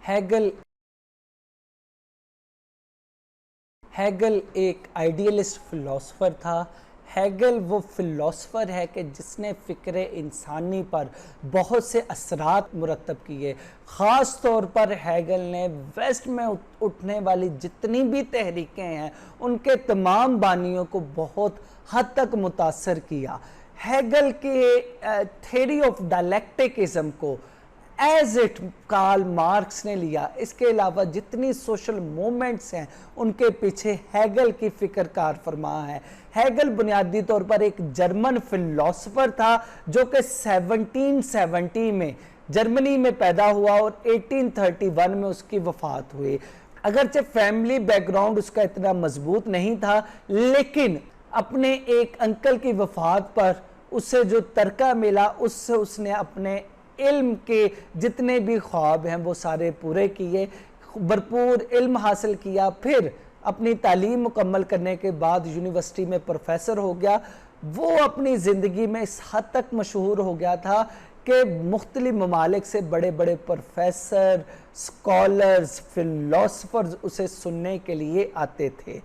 Hegel ایک idealist فلسفر تھا۔ Hegel وہ فلسفر ہے کہ جس نے فکر انسانی پر بہت سے اثرات مرتب کیے۔ خاص طور پر ہیگل نے ویسٹ میں اٹھنے والی جتنی بھی تحریکیں ہیں ان کے تمام بانیوں کو بہت حد تک متاثر کیا۔ ہیگل کے تھیوری آف ڈائلیکٹکزم کو ایز اٹ کارل مارکس نے لیا۔ اس کے علاوہ جتنی سوشل مومنٹس ہیں ان کے پیچھے ہیگل کی فکر کار فرما ہے۔ ہیگل بنیادی طور پر ایک جرمن فلسفر تھا جو کہ 1770 میں جرمنی میں پیدا ہوا اور 1831 میں اس کی وفات ہوئی۔ اگرچہ فیملی بیک گراؤنڈ اس کا اتنا مضبوط نہیں تھا، لیکن اپنے ایک انکل کی وفات پر اسے جو ترکہ ملا اس سے اس نے اپنے علم کے جتنے بھی خواب ہیں وہ سارے پورے کیے، بھرپور علم حاصل کیا۔ پھر اپنی تعلیم مکمل کرنے کے بعد یونیورسٹی میں پروفیسر ہو گیا۔ وہ اپنی زندگی میں اس حد تک مشہور ہو گیا تھا کہ مختلف ممالک سے بڑے بڑے پروفیسر، سکالرز، فلسفرز اسے سننے کے لیے آتے تھے۔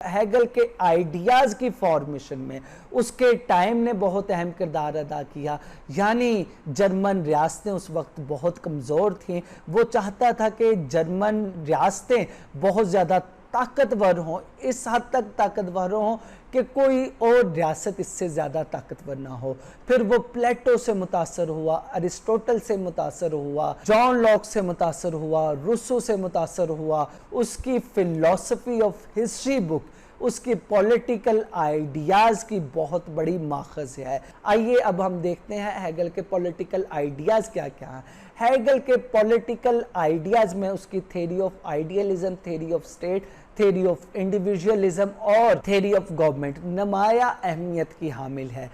ہیگل کے آئیڈیاز کی فارمیشن میں اس کے ٹائم نے بہت اہم کردار ادا کیا، یعنی جرمن ریاستیں اس وقت بہت کمزور تھیں۔ وہ چاہتا تھا کہ جرمن ریاستیں بہت زیادہ طاقتور ہوں، اس حد تک طاقتور ہوں کہ کوئی اور ریاست اس سے زیادہ طاقتور نہ ہو۔ پھر وہ پلیٹو سے متاثر ہوا، ارسطوٹل سے متاثر ہوا، جان لاک سے متاثر ہوا، روسو سے متاثر ہوا۔ اس کی فلسفی آف ہسٹری بک اس کی پولیٹیکل آئیڈیاز کی بہت بڑی ماخذ ہے۔ آئیے اب ہم دیکھتے ہیں ہیگل کے پولیٹیکل آئیڈیاز کیا کیا ہیں۔ ہیگل کے پولیٹیکل آئیڈیاز میں اس کی theory of idealism, theory of state, theory of individualism اور تھیوری آف گورنمنٹ نمایاں اہمیت کی حامل ہے۔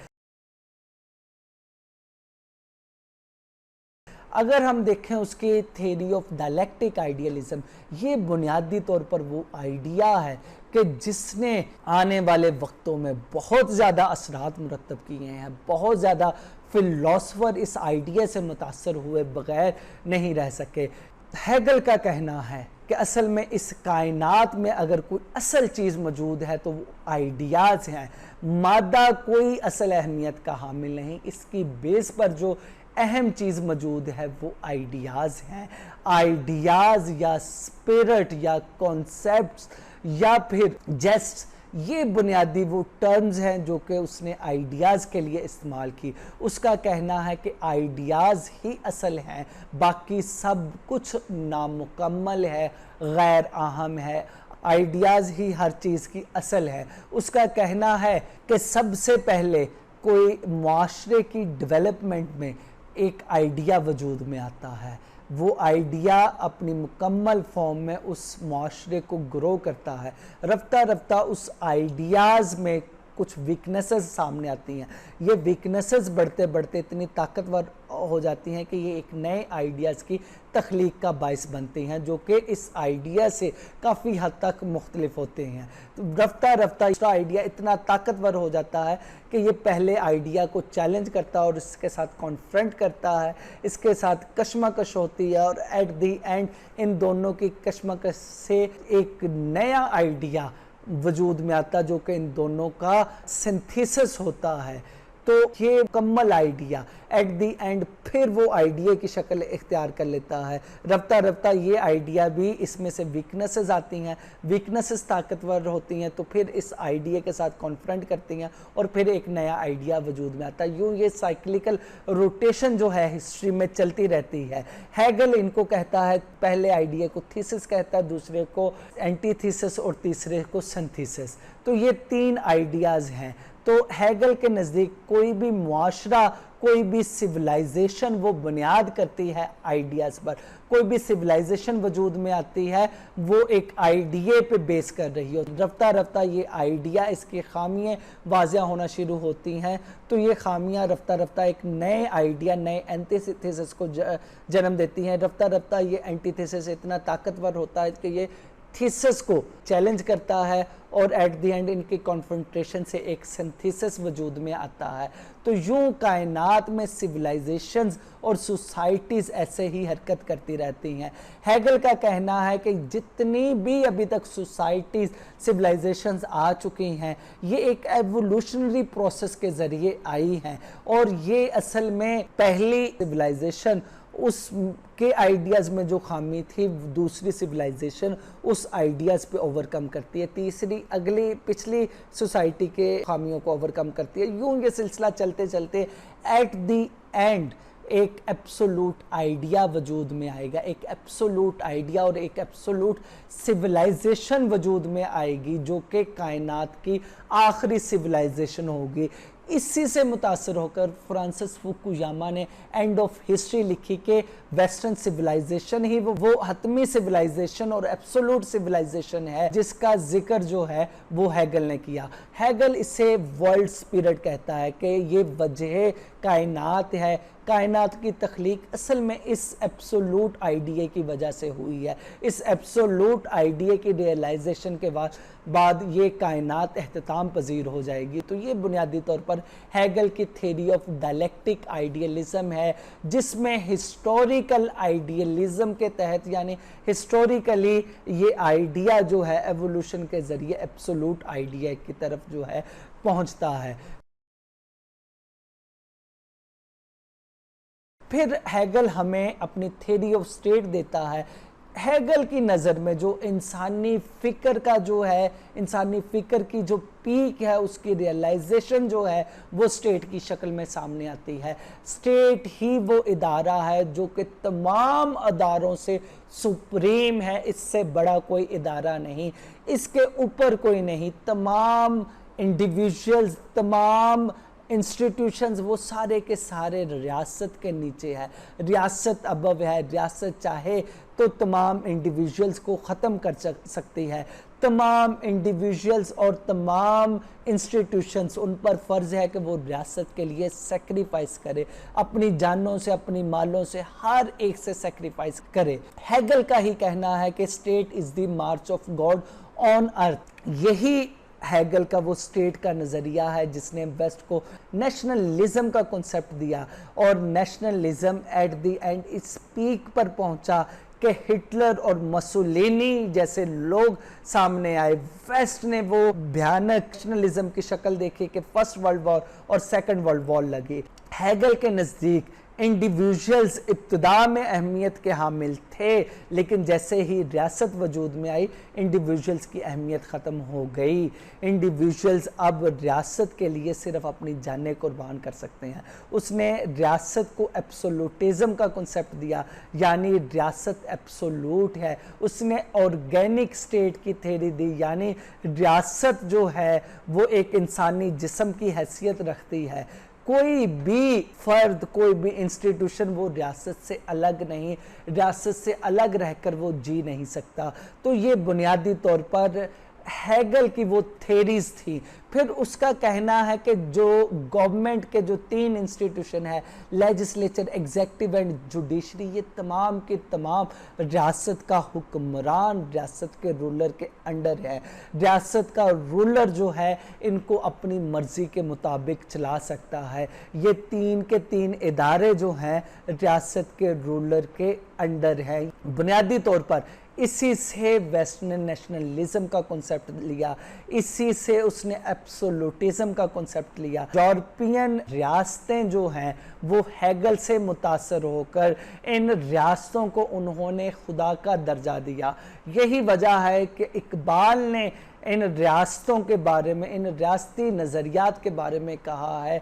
اگر ہم دیکھیں اس کی تھیوری آف ڈائلیکٹک آئیڈیلزم، یہ بنیادی طور پر وہ آئیڈیا ہے کہ جس نے آنے والے وقتوں میں بہت زیادہ اثرات مرتب کیے ہیں۔ بہت زیادہ فلسفر اس آئیڈیا سے متاثر ہوئے بغیر نہیں رہ سکے۔ ہیگل کا کہنا ہے کہ اصل میں اس کائنات میں اگر کوئی اصل چیز موجود ہے تو وہ آئیڈیاز ہیں، مادہ کوئی اصل اہمیت کا حامل نہیں۔ اس کی بیس پر جو اہم چیز موجود ہے وہ آئیڈیاز ہیں۔ آئیڈیاز یا اسپرٹ یا کانسیپٹس یا پھر جسٹ، یہ بنیادی وہ ٹرمز ہیں جو کہ اس نے آئیڈیاز کے لیے استعمال کی۔ اس کا کہنا ہے کہ آئیڈیاز ہی اصل ہیں، باقی سب کچھ نامکمل ہے، غیر اہم ہے۔ آئیڈیاز ہی ہر چیز کی اصل ہے۔ اس کا کہنا ہے کہ سب سے پہلے کوئی معاشرے کی ڈیولپمنٹ میں ایک آئیڈیا وجود میں آتا ہے، وہ آئیڈیا اپنی مکمل فارم میں اس معاشرے کو گرو کرتا ہے۔ رفتہ رفتہ اس آئیڈیاز میں کچھ ویکنسز سامنے آتی ہیں، یہ ویکنسز بڑھتے بڑھتے اتنی طاقتور ہو جاتی ہیں کہ یہ ایک نئے آئیڈیاز کی تخلیق کا باعث بنتی ہیں جو کہ اس آئیڈیا سے کافی حد تک مختلف ہوتے ہیں۔ رفتہ رفتہ اس کا آئیڈیا اتنا طاقتور ہو جاتا ہے کہ یہ پہلے آئیڈیا کو چیلنج کرتا ہے اور اس کے ساتھ کانفرنٹ کرتا ہے، اس کے ساتھ کشمکش ہوتی ہے، اور ایٹ دی اینڈ ان دونوں کی کشمکش سے ایک نیا آئیڈیا وجود میں آتا جو کہ ان دونوں کا سنتھیسس ہوتا ہے۔ تو یہ مکمل آئیڈیا ایٹ دی اینڈ پھر وہ آئیڈیا کی شکل اختیار کر لیتا ہے۔ رفتہ رفتہ یہ آئیڈیا بھی اس میں سے ویکنسز آتی ہیں، ویکنسز طاقتور ہوتی ہیں تو پھر اس آئیڈیا کے ساتھ کانفرنٹ کرتی ہیں اور پھر ایک نیا آئیڈیا وجود میں آتا ہے۔ یوں یہ سائیکلیکل روٹیشن جو ہے ہسٹری میں چلتی رہتی ہے۔ ہیگل ان کو کہتا ہے، پہلے آئیڈیا کو تھیسس کہتا ہے، دوسرے کو اینٹی تھیسس اور تیسرے کو سنتھیسس۔ تو یہ تین آئیڈیاز ہیں۔ تو ہیگل کے نزدیک کوئی بھی معاشرہ، کوئی بھی سیولائزیشن وہ بنیاد کرتی ہے آئیڈیاز پر۔ کوئی بھی سیولائزیشن وجود میں آتی ہے وہ ایک آئیڈیا پہ بیس کر رہی ہو۔ رفتہ رفتہ یہ آئیڈیا، اس کی خامیاں واضح ہونا شروع ہوتی ہیں تو یہ خامیاں رفتہ رفتہ ایک نئے آئیڈیا، نئے اینٹی تھیسس کو جنم دیتی ہیں۔ رفتہ رفتہ یہ اینٹی تھیسس اتنا طاقتور ہوتا ہے کہ یہ थीसिस को चैलेंज करता है और एट द एंड इनके कॉन्फ्रंटेशन से एक सिंथेसिस वजूद में आता है। तो यूं कायनात में सिविलाइजेशंस और सोसाइटीज़ ऐसे ही हरकत करती रहती हैं। हेगल का कहना है कि जितनी भी अभी तक सोसाइटीज़ सिविलाइजेशंस आ चुकी हैं ये एक एवोल्यूशनरी प्रोसेस के ज़रिए आई हैं, और ये असल में पहली सिविलाइजेशन उसके आइडियाज़ में जो खामी थी दूसरी सिविलाइजेशन उस आइडियाज़ पे ओवरकम करती है, तीसरी अगली पिछली सोसाइटी के खामियों को ओवरकम करती है। यूं ये सिलसिला चलते चलते एट द एंड एक एब्सोलूट आइडिया वजूद में आएगा, एक एब्सोलूट आइडिया और एक एब्सोलूट सिविलाइजेशन वजूद में आएगी जो कि कायनात की आखिरी सिविलाइजेशन होगी। इसी से मुतासर होकर फ्रांसिस फुकुयामा ने एंड ऑफ हिस्ट्री लिखी कि वेस्टर्न सिविलाइजेशन ही वो हतमी सिविलाइजेशन और एब्सोलूट सिविलाइजेशन है जिसका जिक्र जो है वो हेगल ने किया। हेगल इसे वर्ल्ड स्पिरिट कहता है कि ये वजह कायनात है, कायनात की तख्लीक असल में इस एब्सोलूट आइडिया की वजह से हुई है। इस एब्सोलूट आइडिया की रियलाइजेशन के बाद ये कायनात एहतताम पजीर हो जाएगी। तो ये बुनियादी तौर पर हेगल की थ्योरी ऑफ डायलेक्टिक आइडियलिज्म है, जिसमें हिस्टोरिकल आइडियलिज्म के तहत यानी हिस्टोरिकली ये आइडिया जो है एवोल्यूशन के ज़रिए एब्सोलूट आइडिया की तरफ जो है पहुंचता है। फिर हेगल हमें अपनी थ्योरी ऑफ स्टेट देता है। हेगल की नज़र में जो इंसानी फ़िक्र का जो है, इंसानी फ़िक्र की जो पीक है उसकी रियलाइजेशन जो है वो स्टेट की शक्ल में सामने आती है। स्टेट ही वो इदारा है जो कि तमाम अदारों से सुप्रीम है, इससे बड़ा कोई इदारा नहीं, इसके ऊपर कोई नहीं। तमाम इंडिविजुअल्स, तमाम इंस्टीट्यूशंस वो सारे के सारे रियासत के नीचे है, रियासत अबव है। रियासत चाहे तो तमाम इंडिविजुअल्स को ख़त्म कर सकती है, तमाम इंडिविजुअल्स और तमाम इंस्टीट्यूशंस उन पर फ़र्ज़ है कि वो रियासत के लिए सेक्रीफाइस करे, अपनी जानों से अपनी मालों से हर एक से सेक्रीफाइस करे। हेगल का ही कहना है कि state is the March of God on earth. यही हेगल का वो स्टेट का नज़रिया है जिसने वेस्ट को नेशनलिज्म का कॉन्सेप्ट दिया, और नेशनलिज्म एट द एंड इस पीक पर पहुंचा कि हिटलर और मसोलिनी जैसे लोग सामने आए। वेस्ट ने वो भयानक नेशनलिज्म की शक्ल देखी कि फर्स्ट वर्ल्ड वॉर और सेकंड वर्ल्ड वॉर लगी। हेगल के नज़दीक इंडिविजुअल्स इब्तिदा में अहमियत के हामिल थे, लेकिन जैसे ही रियासत वजूद में आई इंडिविजुअल्स की अहमियत ख़त्म हो गई। इंडिविजुअल्स अब रियासत के लिए सिर्फ अपनी जानें कुर्बान कर सकते हैं। उसने रियासत को एब्सोल्यूटिज्म का कॉन्सेप्ट दिया, यानी रियासत एब्सोल्यूट है। उसने ऑर्गेनिक स्टेट की थ्योरी दी, यानी रियासत जो है वो एक इंसानी जिस्म की हैसियत रखती है। कोई भी फ़र्द, कोई भी इंस्टीट्यूशन वो रियासत से अलग नहीं, रियासत से अलग रहकर वो जी नहीं सकता। तो ये बुनियादी तौर पर हेगल की वो थ्योरीज थी। फिर उसका कहना है कि जो गवर्नमेंट के जो 3 इंस्टीट्यूशन है, लेजिस्लेचर, एग्जेक्टिव एंड जुडिशरी, ये तमाम के तमाम रियासत का हुक्मरान रियासत के रूलर के अंडर है। रियासत का रूलर जो है इनको अपनी मर्जी के मुताबिक चला सकता है। ये 3 के 3 इदारे जो हैं रियासत के रूलर के अंडर हैं। बुनियादी तौर पर इसी से वेस्टर्न नेशनलिज्म का कॉन्सेप्ट लिया, इसी से उसने एब्सोल्यूटिज्म का कॉन्सेप्ट लिया। यूरोपियन रियासतें जो हैं वो हेगल से मुतासर होकर इन रियासतों को उन्होंने खुदा का दर्जा दिया। यही वजह है कि इकबाल ने इन रियासतों के बारे में, इन रियासती नज़रियात के बारे में कहा है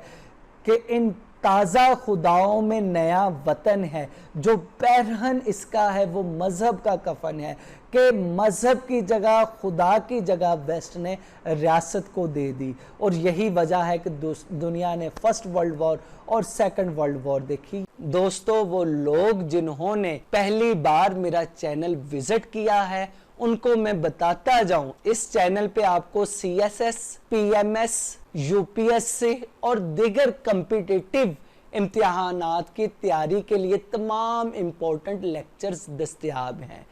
कि इन ताज़ा खुदाओं में नया वतन है, जो पैरहन इसका है वो मज़हब का कफन है, कि मज़हब की जगह, खुदा की जगह वेस्ट ने रियासत को दे दी। और यही वजह है कि दुनिया ने फर्स्ट वर्ल्ड वॉर और सेकंड वर्ल्ड वॉर देखी। दोस्तों, वो लोग जिन्होंने पहली बार मेरा चैनल विजिट किया है उनको मैं बताता जाऊं, इस चैनल पे आपको CSS, PMS, UPSC और दीगर कम्पिटिटिव इम्तिहानात की तैयारी के लिए तमाम इम्पोर्टेंट लेक्चर्स दस्तयाब हैं।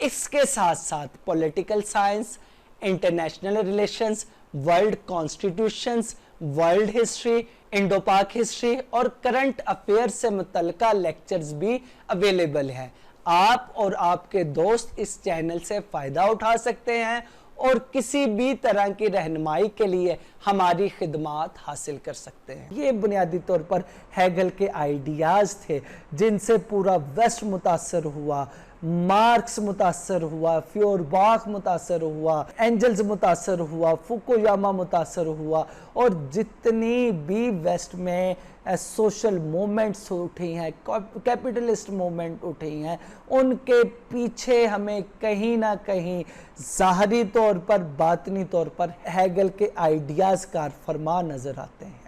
इसके साथ साथ political science, international relations, world constitutions, world history, Indo पाक हिस्ट्री और करंट अफेयर से मुतल्लिका लेक्चर्स भी अवेलेबल हैं। आप और आपके दोस्त इस चैनल से फ़ायदा उठा सकते हैं और किसी भी तरह की रहनुमाई के लिए हमारी खिदमात हासिल कर सकते हैं। ये बुनियादी तौर पर हेगल के आइडियाज़ थे जिनसे पूरा वेस्ट मुतासर हुआ, मार्क्स मुतासर हुआ, फ्योरबाख मुतासर हुआ, एंजल्स मुतासर हुआ, फुकुयामा मुतासर हुआ और जितनी भी वेस्ट में सोशल मूवमेंट्स उठी हैं, कैपिटलिस्ट मूवमेंट उठी हैं, उनके पीछे हमें कहीं ना कहीं ज़ाहरी तौर पर, बातनी तौर पर हेगल के आइडियाज़ कार फरमा नज़र आते हैं।